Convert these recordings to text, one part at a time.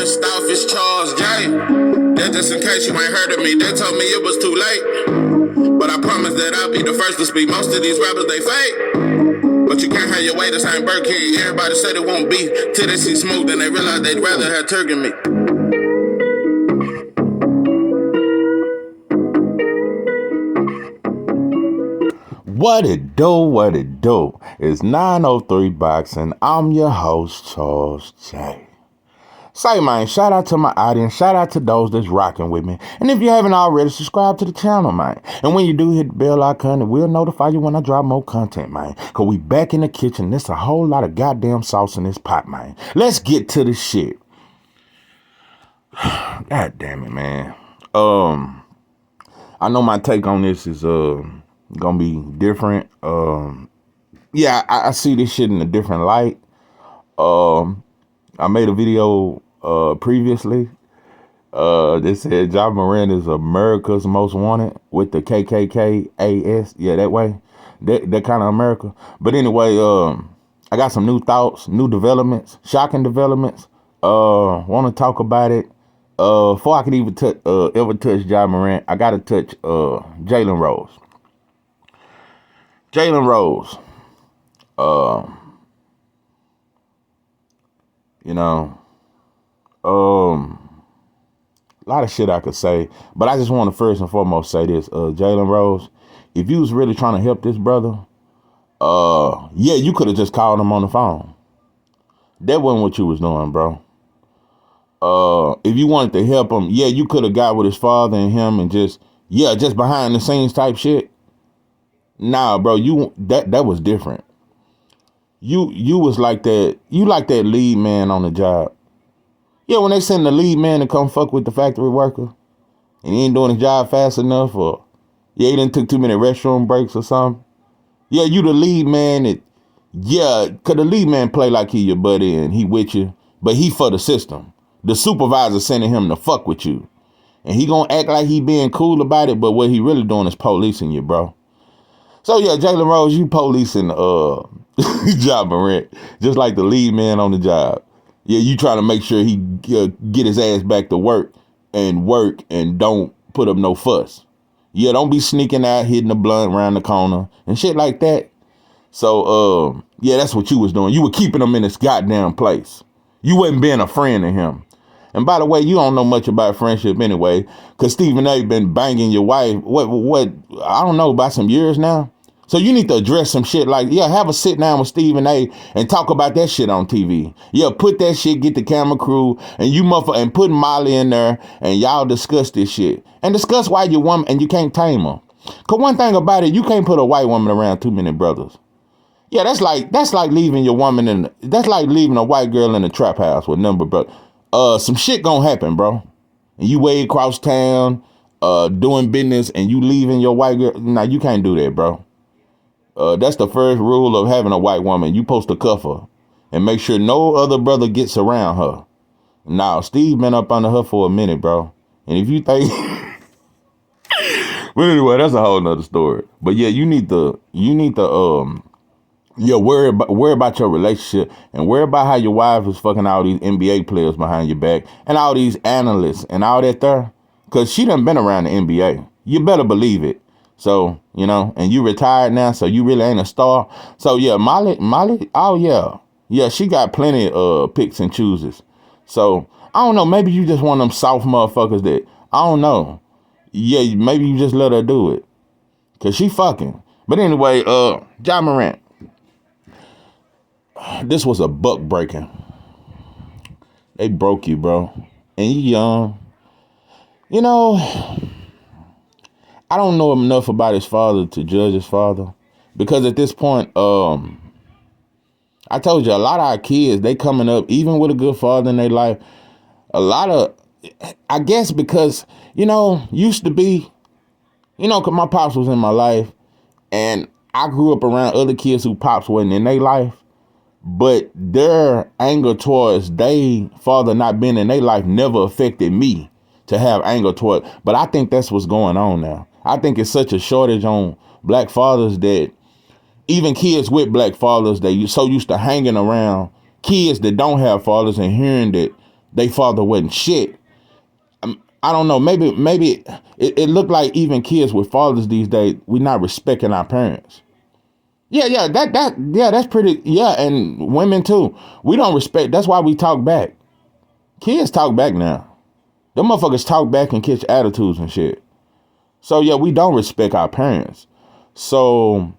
First off, it's Charles J. That just in case you ain't heard of me. They told me it was too late, but I promise that I'll be the first to speak. Most of these rappers, they fake, but you can't have your way. This ain't Burger King. Everybody said it won't be till they see smoke, then they realize they'd rather have turkey meat. What it do? It's 903 Boxing. I'm your host, Charles J. Say, man, shout out to my audience. Shout out to those that's rocking with me. And if you haven't already, subscribe to the channel, man. And when you do, hit the bell icon, it will notify you when I drop more content, man. Because we back in the kitchen. There's a whole lot of goddamn sauce in this pot, man. Let's get to the shit. God damn it, man. I know my take on this is gonna be different. Yeah, I see this shit in a different light. I made a video previously that said Jai Morant is America's most wanted with the KKKAS. Yeah, that way, that kind of America. But anyway, I got some new thoughts, new developments, shocking developments. Want to talk about it. Before I can even ever touch Jai Morant, I gotta touch Jalen Rose. Jalen Rose, a lot of shit I could say, but I just want to first and foremost say this, Jalen Rose, if you was really trying to help this brother, yeah, you could have just called him on the phone. That wasn't what you was doing, bro. If you wanted to help him, yeah, you could have got with his father and him and just behind the scenes type shit. Nah, bro, that was different. You was like that. You like that lead man on the job. Yeah, when they send the lead man to come fuck with the factory worker and he ain't doing his job fast enough, or yeah, he done took too many restroom breaks or something. Yeah, you the lead man cause the lead man play like he your buddy and he with you, but he for the system. The supervisor sending him to fuck with you. And he gonna act like he being cool about it, but what he really doing is policing you, bro. So yeah, Jalen Rose, you policing Jai Morant, just like the lead man on the job. Yeah, you trying to make sure he get his ass back to work and don't put up no fuss. Yeah, don't be sneaking out, hitting the blunt around the corner and shit like that. So yeah, that's what you was doing. You were keeping him in this goddamn place. You wasn't being a friend to him. And by the way, you don't know much about friendship anyway, because Stephen A. been banging your wife, I don't know, about some years now. So you need to address some shit like, yeah, have a sit down with Stephen A. and talk about that shit on TV. Yeah, put that shit, get the camera crew, and you and put Molly in there, and y'all discuss this shit. And discuss why your woman, and you can't tame her. Because one thing about it, you can't put a white woman around too many brothers. Yeah, that's like leaving your woman that's like leaving a white girl in a trap house with number brothers. Some shit gonna happen, bro. And you way across town, doing business, and you leaving your white girl. Nah, you can't do that, bro. That's the first rule of having a white woman. You supposed to cuff her and make sure no other brother gets around her. Now, Steve been up under her for a minute, bro. And if you think, well, anyway, that's a whole nother story. But yeah, you need to worry about your relationship and worry about how your wife is fucking all these NBA players behind your back and all these analysts and all that there. Because she done been around the NBA. You better believe it. So, and you retired now, so you really ain't a star. So, yeah, Molly, oh, yeah. Yeah, she got plenty of picks and chooses. So, I don't know, maybe you just one of them soft motherfuckers that, I don't know. Yeah, maybe you just let her do it. Because she fucking. But anyway, Jai Morant. This was a buck breaking. They broke you, bro. And you young. I don't know enough about his father to judge his father. Because at this point, I told you, a lot of our kids, they coming up, even with a good father in their life, I guess because, used to be, because my pops was in my life, and I grew up around other kids who pops wasn't in their life. But their anger towards their father not being in their life never affected me to have anger toward. But I think that's what's going on now. I think it's such a shortage on black fathers that even kids with black fathers, they so used to hanging around kids that don't have fathers and hearing that they father wasn't shit. I don't know. Maybe it looked like even kids with fathers these days, we not respecting our parents. Yeah, that's pretty. Yeah, and women too. We don't respect. That's why we talk back. Kids talk back now. Them motherfuckers talk back and catch attitudes and shit. So yeah, we don't respect our parents. So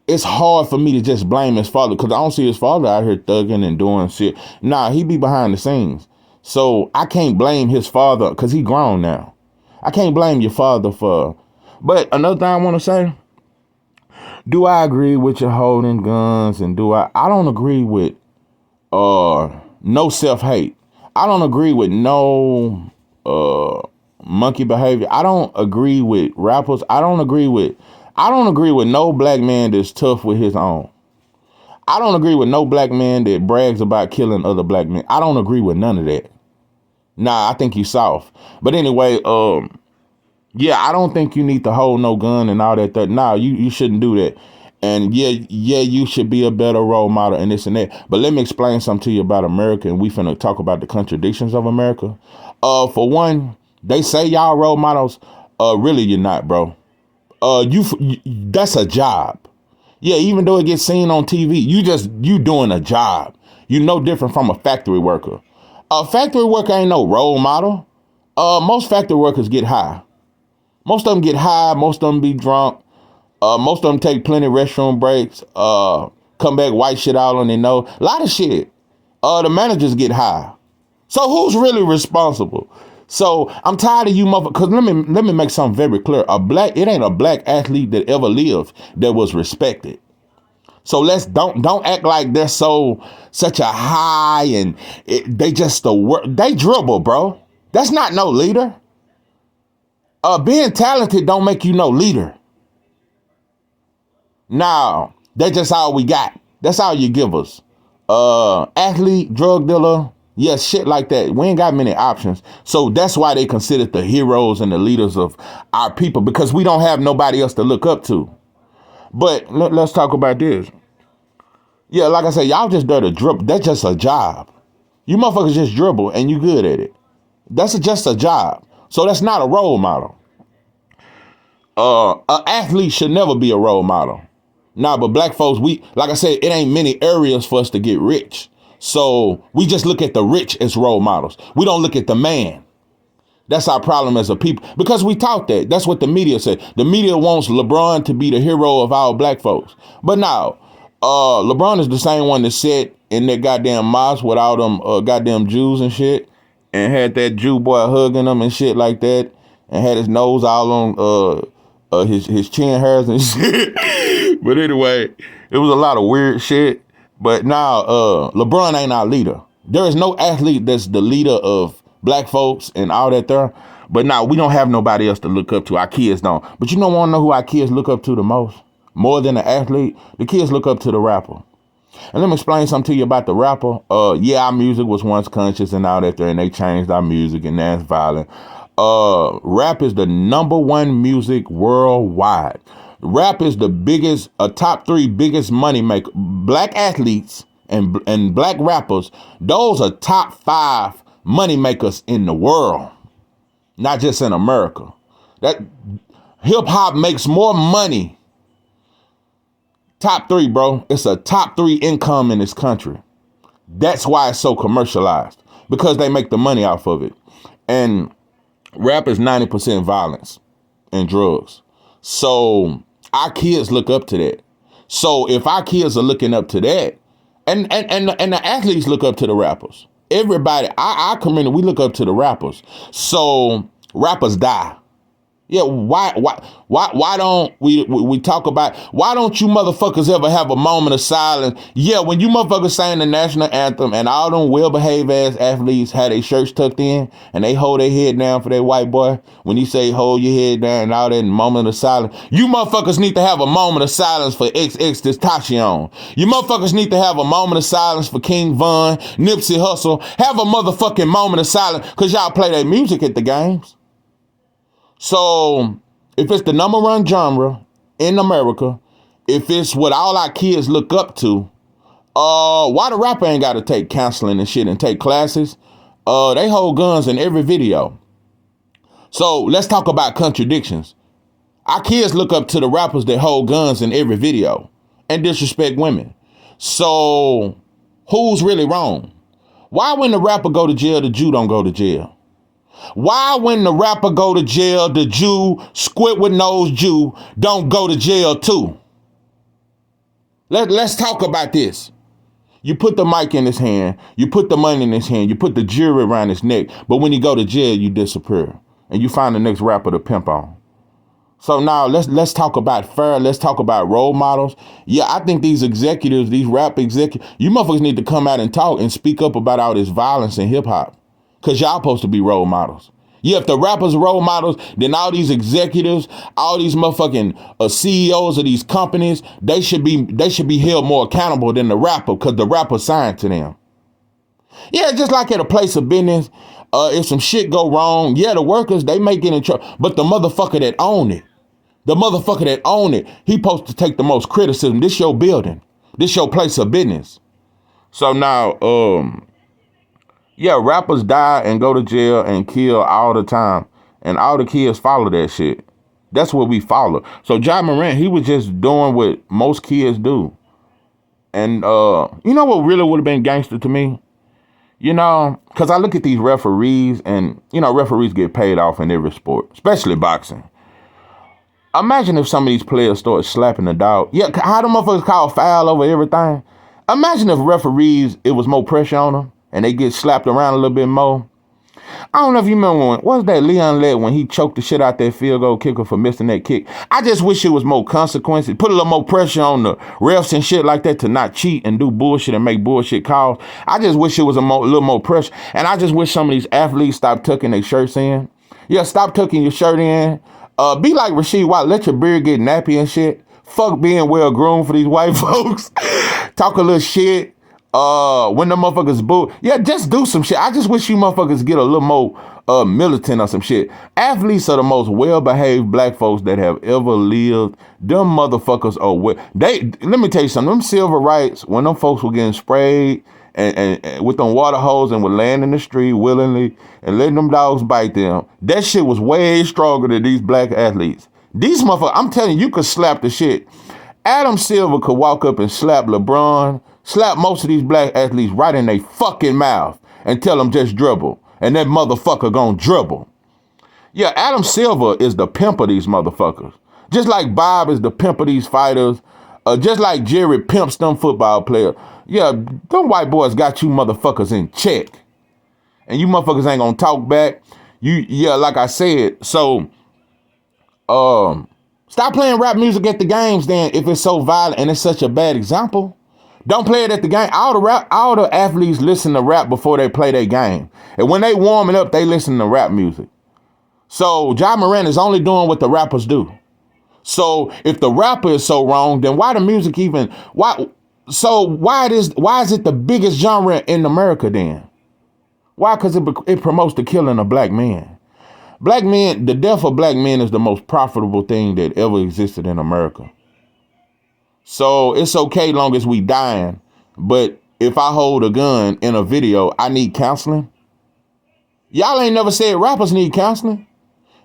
it's hard for me to just blame his father because I don't see his father out here thugging and doing shit. Nah, he be behind the scenes. So I can't blame his father because he grown now. I can't blame your father for. But another thing I want to say, do I agree with you holding guns and I don't agree with no self-hate. I don't agree with no monkey behavior. I don't agree with rappers. I don't agree with no black man that's tough with his own. I don't agree with no black man that brags about killing other black men. I don't agree with none of that. Nah, I think you soft. But anyway, yeah, I don't think you need to hold no gun and all that. Nah, you shouldn't do that. And yeah, you should be a better role model and this and that. But let me explain something to you about America, and we finna talk about the contradictions of America. For one, they say y'all role models. Really, you're not, bro. That's a job. Yeah, even though it gets seen on TV, you doing a job. You no different from a factory worker. A factory worker ain't no role model. Most factory workers get high. Most of them get high. Most of them be drunk. Most of them take plenty of restroom breaks. Come back white shit out on their nose. A lot of shit. The managers get high. So who's really responsible? So I'm tired of you motherfuckers. Cause let me make something very clear. It ain't a black athlete that ever lived that was respected. So don't act like they're such a high and they just they dribble, bro. That's not no leader. Being talented don't make you no leader. No, that's just all we got. That's all you give us. Athlete, drug dealer, yeah, shit like that. We ain't got many options. So that's why they considered the heroes and the leaders of our people, because we don't have nobody else to look up to. But let's talk about this. Yeah, like I said, y'all just there to dribble. That's just a job. You motherfuckers just dribble and you good at it. That's just a job. So that's not a role model. An athlete should never be a role model. Nah, but black folks, like I said, it ain't many areas for us to get rich. So we just look at the rich as role models. We don't look at the man. That's our problem as a people, because we taught that. That's what the media said. The media wants LeBron to be the hero of our black folks. But now, LeBron is the same one that sat in that goddamn mosque with all them goddamn Jews and shit, and had that Jew boy hugging them and shit like that, and had his nose all on his chin hairs and shit. But anyway, it was a lot of weird shit. But now, LeBron ain't our leader. There is no athlete that's the leader of black folks and all that there. But now we don't have nobody else to look up to. Our kids don't. But you don't want to know who our kids look up to the most? More than the athlete? The kids look up to the rapper. And let me explain something to you about the rapper. Yeah, our music was once conscious and all that there, and they changed our music, and now it's violent. Rap is the #1 music worldwide. Rap is the biggest, top 3 biggest money maker. Black athletes and black rappers, those are top 5 money makers in the world, not just in America. That hip hop makes more money. Top 3, bro. It's a top 3 income in this country. That's why it's so commercialized, because they make the money off of it. And rap is 90% violence and drugs. So our kids look up to that. So if our kids are looking up to that, and the athletes look up to the rappers, everybody, our community, we look up to the rappers. So rappers die. Yeah, why don't we talk about, why don't you motherfuckers ever have a moment of silence? Yeah, when you motherfuckers sang the national anthem and all them well-behaved ass athletes had their shirts tucked in and they hold their head down for their white boy, when you say hold your head down and all that moment of silence, you motherfuckers need to have a moment of silence for XXXTentacion. You motherfuckers need to have a moment of silence for King Von, Nipsey Hussle. Have a motherfucking moment of silence, because y'all play their music at the games. So if it's the #1 genre in America, if it's what all our kids look up to, why the rapper ain't got to take counseling and shit and take classes? They hold guns in every video. So let's talk about contradictions. Our kids look up to the rappers that hold guns in every video and disrespect women. So who's really wrong? Why when the rapper go to jail, the Jew don't go to jail? Why when the rapper go to jail, the Jew, squid with nose Jew, don't go to jail too? Let's talk about this. You put the mic in his hand, you put the money in his hand, you put the jewelry around his neck, but when you go to jail, you disappear. And you find the next rapper to pimp on. So now let's talk about fair. Let's talk about role models. Yeah, I think these executives, these rap executives, you motherfuckers need to come out and talk and speak up about all this violence in hip hop. Cause y'all supposed to be role models. Yeah, if the rappers are role models, then all these executives, all these motherfucking CEOs of these companies, they should be held more accountable than the rapper, cause the rapper signed to them. Yeah, just like at a place of business, if some shit go wrong, yeah, the workers, they may get in trouble, but the motherfucker that own it, he supposed to take the most criticism. This your building. This your place of business. So now, yeah, rappers die and go to jail and kill all the time. And all the kids follow that shit. That's what we follow. So Jai Morant, he was just doing what most kids do. And you know what really would have been gangster to me? You know, because I look at these referees and, you know, referees get paid off in every sport, especially boxing. Imagine if some of these players started slapping the dog. Yeah, how the motherfuckers call foul over everything? Imagine if referees, it was more pressure on them and they get slapped around a little bit more. I don't know if you remember what was that Leon led when he choked the shit out that field goal kicker for missing that kick. I just wish it was more consequences. Put a little more pressure on the refs and shit like that to not cheat and do bullshit and make bullshit calls. I just wish it was a little more pressure. And I just wish some of these athletes stop tucking their shirts in. Yeah, stop tucking your shirt in. Be like Rasheed White. Let your beard get nappy and shit. Fuck being well groomed for these white folks. Talk a little shit. When the motherfuckers boo, yeah, just do some shit. I just wish you motherfuckers get a little more militant or some shit. Athletes are the most well-behaved black folks that have ever lived. Them motherfuckers are let me tell you something. Them civil rights, when them folks were getting sprayed and with them water hose and would land in the street willingly and letting them dogs bite them, that shit was way stronger than these black athletes. These motherfuckers, I'm telling you, you could slap the shit. Adam Silver could walk up and slap LeBron, slap most of these black athletes right in their fucking mouth and tell them just dribble. And that motherfucker gonna dribble. Yeah, Adam Silver is the pimp of these motherfuckers. Just like Bob is the pimp of these fighters. Just like Jerry pimps them football players. Yeah, them white boys got you motherfuckers in check. And you motherfuckers ain't gonna talk back. Yeah, like I said, so stop playing rap music at the games then if it's so violent and it's such a bad example. Don't play it at the game. All the athletes listen to rap before they play their game. And when they warming up, they listen to rap music. So Jai Morant is only doing what the rappers do. So if the rapper is so wrong, then why the music even why is it the biggest genre in America then? Why? Because it promotes the killing of black men. Black men, the death of black men is the most profitable thing that ever existed in America. So it's okay long as we dying. But if I hold a gun in a video, I need counseling. Y'all ain't never said rappers need counseling.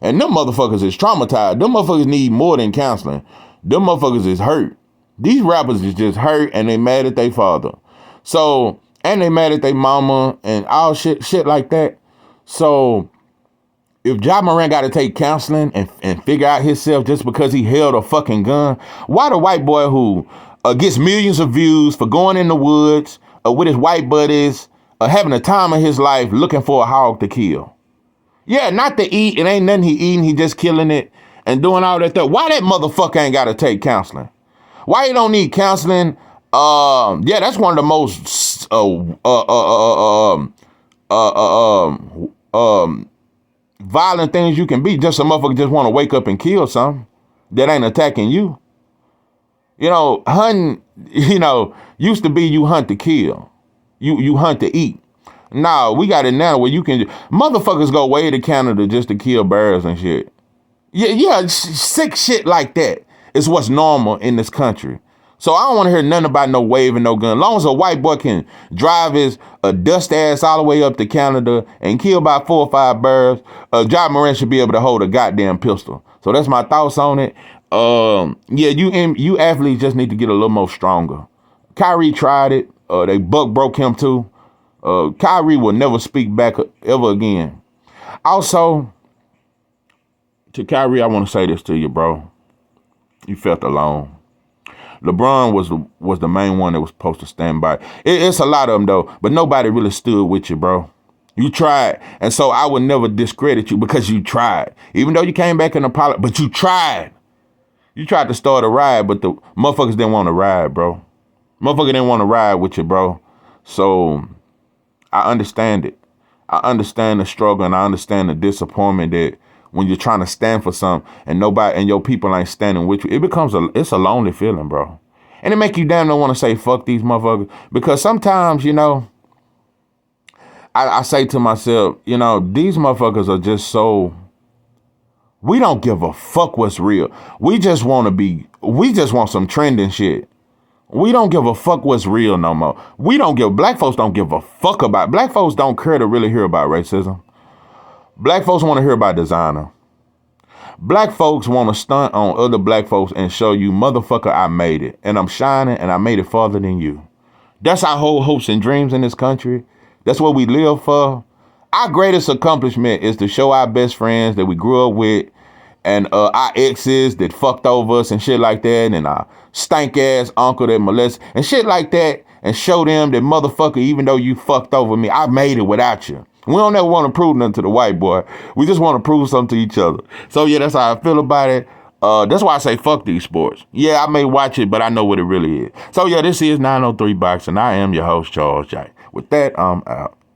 And them motherfuckers is traumatized. Them motherfuckers need more than counseling. Them motherfuckers is hurt. These rappers is just hurt and they mad at their father. So, and they mad at their mama and all shit like that. So if Jai Morant got to take counseling and figure out himself just because he held a fucking gun, why the white boy who gets millions of views for going in the woods with his white buddies, having a time of his life looking for a hog to kill? Yeah, not to eat. It ain't nothing he eating. He just killing it and doing all that stuff. Why that motherfucker ain't got to take counseling? Why he don't need counseling? Yeah, that's one of the most violent things you can be. Just a motherfucker just want to wake up and kill something that ain't attacking you. You know, hunting, you know, used to be you hunt to kill. You hunt to eat. Now, we got it now where you can, motherfuckers go way to Canada just to kill bears and shit. Yeah, sick shit like that is what's normal in this country. So I don't want to hear nothing about no waving no gun. As long as a white boy can drive his dust ass all the way up to Canada and kill about 4 or 5 birds, Jai Morant should be able to hold a goddamn pistol. So that's my thoughts on it. Yeah, you athletes just need to get a little more stronger. Kyrie tried it. They broke him too. Kyrie will never speak back ever again. Also, to Kyrie, I want to say this to you, bro. You felt alone. LeBron was the main one that was supposed to stand by. It's a lot of them though, but nobody really stood with you, bro. You tried, and so I would never discredit you because you tried. Even though you came back and apologized, but you tried. You tried to start a ride, but the motherfuckers didn't want to ride, bro. Motherfucker didn't want to ride with you, bro. So I understand it. I understand the struggle and I understand the disappointment that when you're trying to stand for something and nobody and your people ain't standing with you, it's a lonely feeling, bro. And it make you damn don't want to say fuck these motherfuckers because sometimes, I say to myself, these motherfuckers are just so, we don't give a fuck what's real. We just want some trending shit. We don't give a fuck what's real no more. Black folks don't give a fuck about, black folks don't care to really hear about racism. Black folks want to hear about designer. Black folks want to stunt on other black folks and show you, motherfucker, I made it. And I'm shining and I made it farther than you. That's our whole hopes and dreams in this country. That's what we live for. Our greatest accomplishment is to show our best friends that we grew up with and our exes that fucked over us and shit like that, and our stank ass uncle that molested and shit like that, and show them that motherfucker, even though you fucked over me, I made it without you. We don't ever want to prove nothing to the white boy. We just want to prove something to each other. So yeah, that's how I feel about it. That's why I say fuck these sports. Yeah, I may watch it, but I know what it really is. So yeah, this is 903 Boxing. I am your host, Charles J. With that, I'm out.